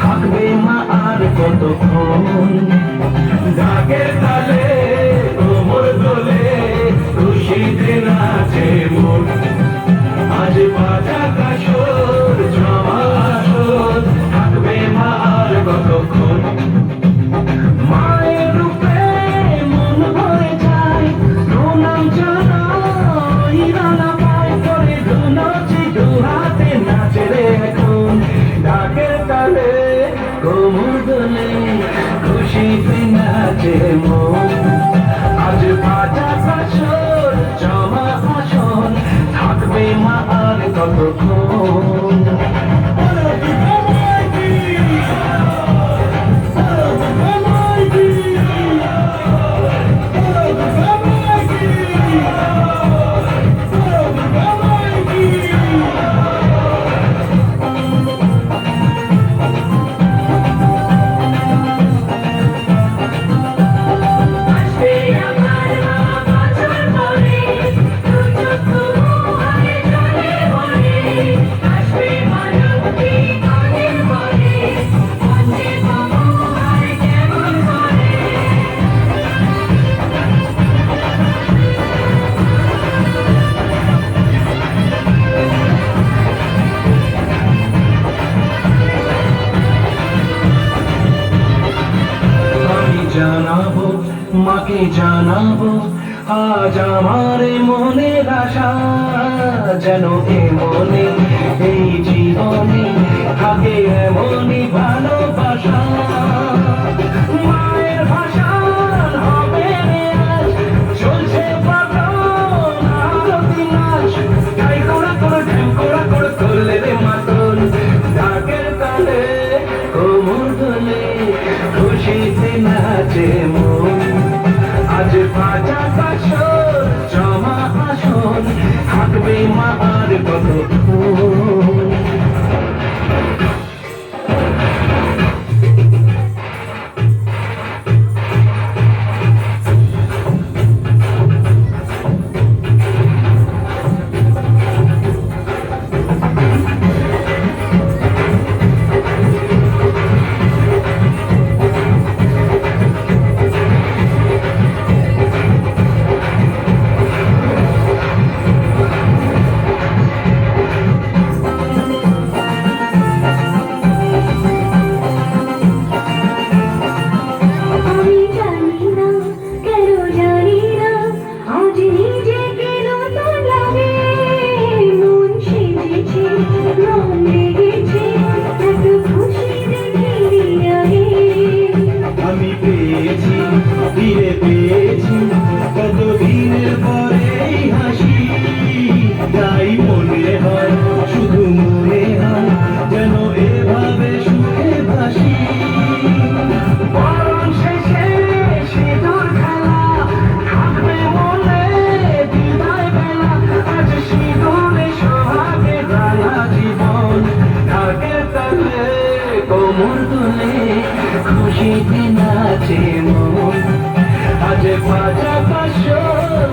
থাকবে মা আর কতক্ষণ। ঢাকের তালে কোমর দোলে খুশিতে নাচে মন। আজ বাজা কাসর জমা আসর, থাকবে মা আর কতক্ষণ। মায়ের রূপে মন ভরে যায়, প্রণাম জানাই রানা পায় করে ধুনাচি দুহাতে নাচে রে এখন। ঢাকের তালে কোমর দোলে খুশিতে নাচে মন। আজ বাজা কাসর জমা আসর, থাকবে মা আর কতক্ষণ। জানাবো মাকে জানাবো আজ আমার মনের আশা, যেন এ মনে এই জীবনে থাকে এমনই ভালোবাসা। মায়ের ভাষা হবে আজ, চলছে পাগল আরতি নাচ। গাই করা করে ঢেউ করা করে করলে রে মাতন। ঢাকের তালে কোমর দোলে খুশিতে নাচে মন। আজ বাজা কাসর জমা আসর, থাকবে মা আর কতক্ষণ। ফিরে পেয়েছি কত দিনের পরে হাসি। তাই মনে হয় শুধু মনে হয় যেন এভাবে সুখে ভাসি। বরং শেষে সিঁদুর খেলা থাকবে মনে বিদায় বেলা। আজ সিঁদুরে সোহাগে রাঙা জীবন। ঢাকের তালে কোমর দোলে খুশিতে নাচে মন। আজ বাজা কাসর